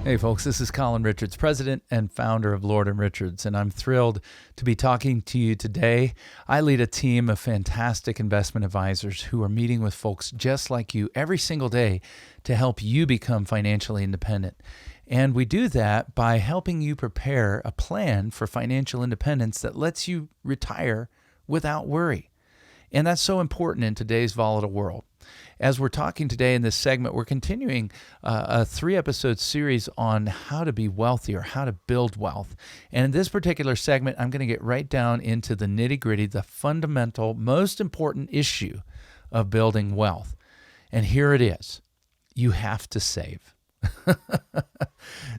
Hey folks, this is Colin Richards, president and founder of Lord & Richards, and I'm thrilled to be talking to you today. I lead a team of fantastic investment advisors who are meeting with folks just like you every single day to help you become financially independent. And we do that by helping you prepare a plan for financial independence that lets you retire without worry. And that's so important in today's volatile world. As we're talking today in this segment, we're continuing a 3-episode series on how to be wealthy or how to build wealth. And in this particular segment, I'm going to get right down into the nitty-gritty, the fundamental, most important issue of building wealth. And here it is. You have to save.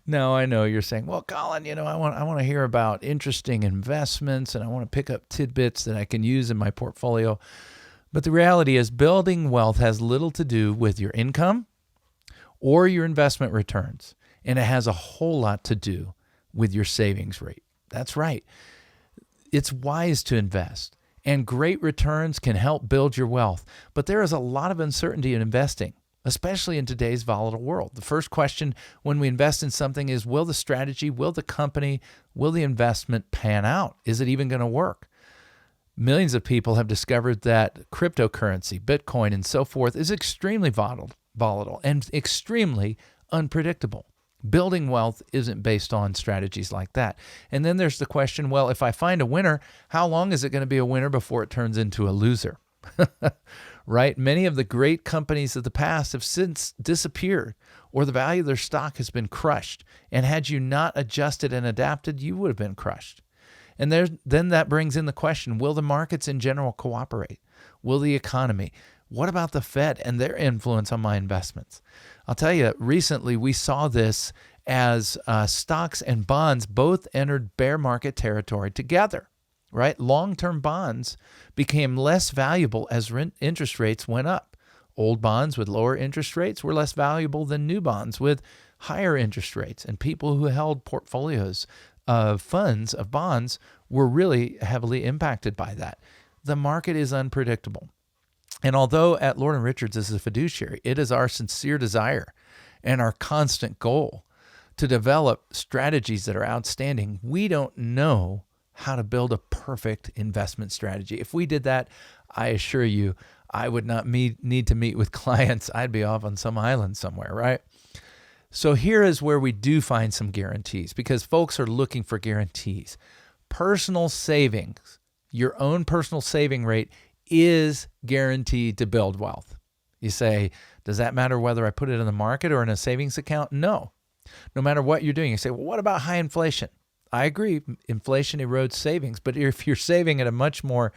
Now, I know you're saying, well, Colin, I want to hear about interesting investments and I want to pick up tidbits that I can use in my portfolio. But the reality is building wealth has little to do with your income or your investment returns, and it has a whole lot to do with your savings rate. That's right. It's wise to invest, and great returns can help build your wealth. But there is a lot of uncertainty in investing, especially in today's volatile world. The first question when we invest in something is, will the strategy, will the company, will the investment pan out? Is it even going to work? Millions of people have discovered that cryptocurrency, Bitcoin, and so forth is extremely volatile and extremely unpredictable. Building wealth isn't based on strategies like that. And then there's the question, well, if I find a winner, how long is it going to be a winner before it turns into a loser? Right? Many of the great companies of the past have since disappeared, or the value of their stock has been crushed. And had you not adjusted and adapted, you would have been crushed. And then that brings in the question, will the markets in general cooperate? Will the economy? What about the Fed and their influence on my investments? I'll tell you, recently we saw this as stocks and bonds both entered bear market territory together, right? Long-term bonds became less valuable as interest rates went up. Old bonds with lower interest rates were less valuable than new bonds with higher interest rates. And people who held portfolios of funds, of bonds, were really heavily impacted by that. The market is unpredictable. And although at Lord & Richards as a fiduciary, it is our sincere desire and our constant goal to develop strategies that are outstanding, we don't know how to build a perfect investment strategy. If we did that, I assure you, I would not need to meet with clients. I'd be off on some island somewhere, right? So here is where we do find some guarantees, because folks are looking for guarantees. Personal savings, your own personal saving rate is guaranteed to build wealth. You say, does that matter whether I put it in the market or in a savings account? No. No matter what you're doing. You say, well, what about high inflation? I agree, inflation erodes savings, but if you're saving at a much more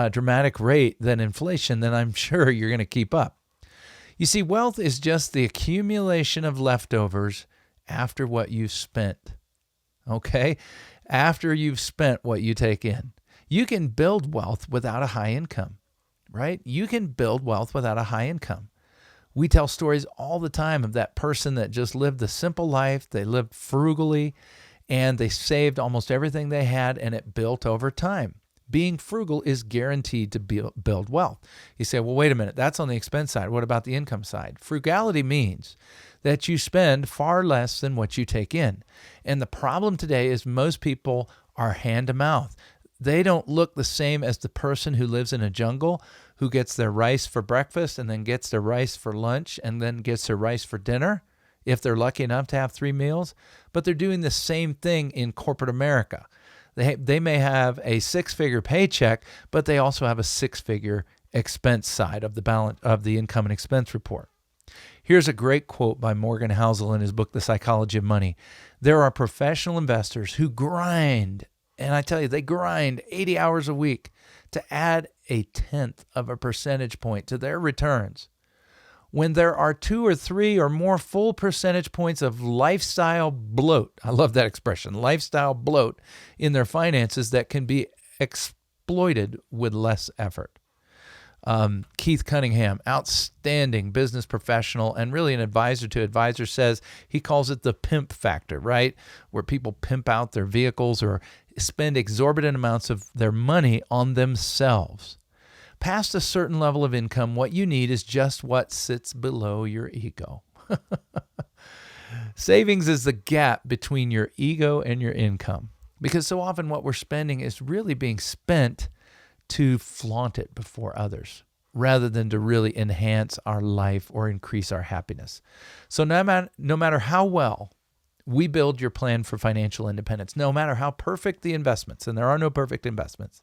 dramatic rate than inflation, then I'm sure you're going to keep up. You see, wealth is just the accumulation of leftovers after what you've spent, okay? After you've spent what you take in. You can build wealth without a high income, right? You can build wealth without a high income. We tell stories all the time of that person that just lived a simple life. They lived frugally, and they saved almost everything they had, and it built over time. Being frugal is guaranteed to build wealth. You say, well, wait a minute, that's on the expense side. What about the income side? Frugality means that you spend far less than what you take in. And the problem today is most people are hand to mouth. They don't look the same as the person who lives in a jungle, who gets their rice for breakfast and then gets their rice for lunch and then gets their rice for dinner, if they're lucky enough to have 3 meals. But they're doing the same thing in corporate America. They may have a 6-figure paycheck, but they also have a 6-figure expense side of the balance of the income and expense report. Here's a great quote by Morgan Housel in his book, The Psychology of Money. There are professional investors who grind, and I tell you, they grind 80 hours a week to add 0.1 of a percentage point to their returns. When there are 2 or 3 or more full percentage points of lifestyle bloat, I love that expression, lifestyle bloat in their finances that can be exploited with less effort. Keith Cunningham, outstanding business professional and really an advisor to advisors, says he calls it the pimp factor, right? Where people pimp out their vehicles or spend exorbitant amounts of their money on themselves. Past a certain level of income, what you need is just what sits below your ego. Savings is the gap between your ego and your income, because so often what we're spending is really being spent to flaunt it before others rather than to really enhance our life or increase our happiness. So no matter how well we build your plan for financial independence, no matter how perfect the investments, and there are no perfect investments,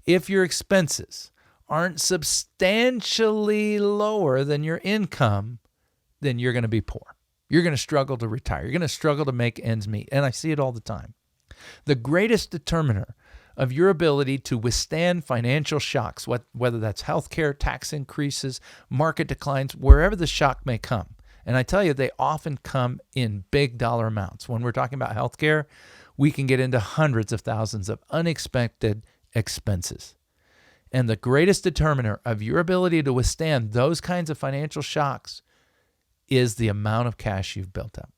if your expenses aren't substantially lower than your income, then you're going to be poor. You're going to struggle to retire. You're going to struggle to make ends meet. And I see it all the time. The greatest determiner of your ability to withstand financial shocks, whether that's healthcare, tax increases, market declines, wherever the shock may come. And I tell you, they often come in big dollar amounts. When we're talking about healthcare, we can get into hundreds of thousands of unexpected expenses. And the greatest determiner of your ability to withstand those kinds of financial shocks is the amount of cash you've built up.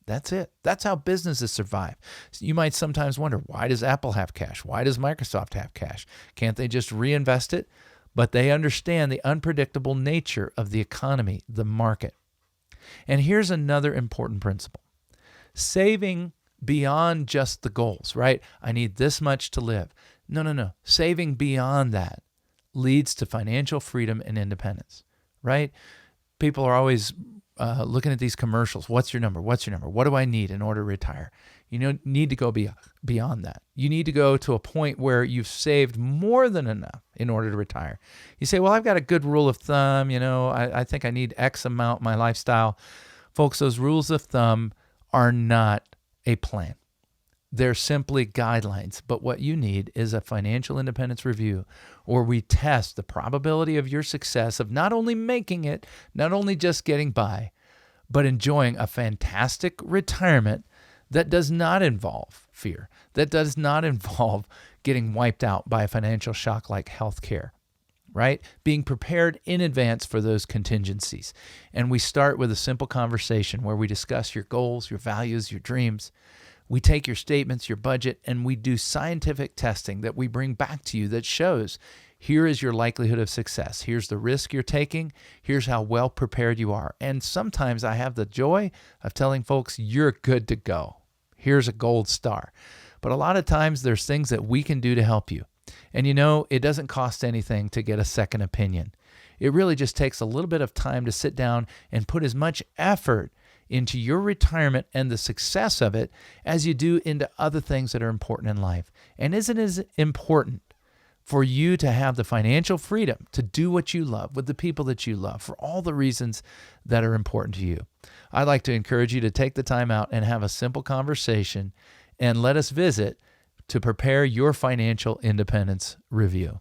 That's it. That's how businesses survive. You might sometimes wonder, why does Apple have cash? Why does Microsoft have cash? Can't they just reinvest it? But they understand the unpredictable nature of the economy, the market. And here's another important principle. Saving beyond just the goals, right? I need this much to live. No. Saving beyond that leads to financial freedom and independence, right? People are always looking at these commercials. What's your number? What's your number? What do I need in order to retire? You need to go beyond that. You need to go to a point where you've saved more than enough in order to retire. You say, well, I've got a good rule of thumb. I think I need X amount in my lifestyle. Folks, those rules of thumb are not a plan. They're simply guidelines. But what you need is a financial independence review, where we test the probability of your success of not only making it, not only just getting by, but enjoying a fantastic retirement that does not involve fear, that does not involve getting wiped out by a financial shock like healthcare, right? Being prepared in advance for those contingencies. And we start with a simple conversation where we discuss your goals, your values, your dreams. We take your statements, your budget, and we do scientific testing that we bring back to you that shows here is your likelihood of success. Here's the risk you're taking. Here's how well prepared you are. And sometimes I have the joy of telling folks, you're good to go. Here's a gold star. But a lot of times there's things that we can do to help you. And it doesn't cost anything to get a second opinion. It really just takes a little bit of time to sit down and put as much effort into your retirement and the success of it as you do into other things that are important in life. And isn't it as important for you to have the financial freedom to do what you love with the people that you love for all the reasons that are important to you? I'd like to encourage you to take the time out and have a simple conversation and let us visit to prepare your financial independence review.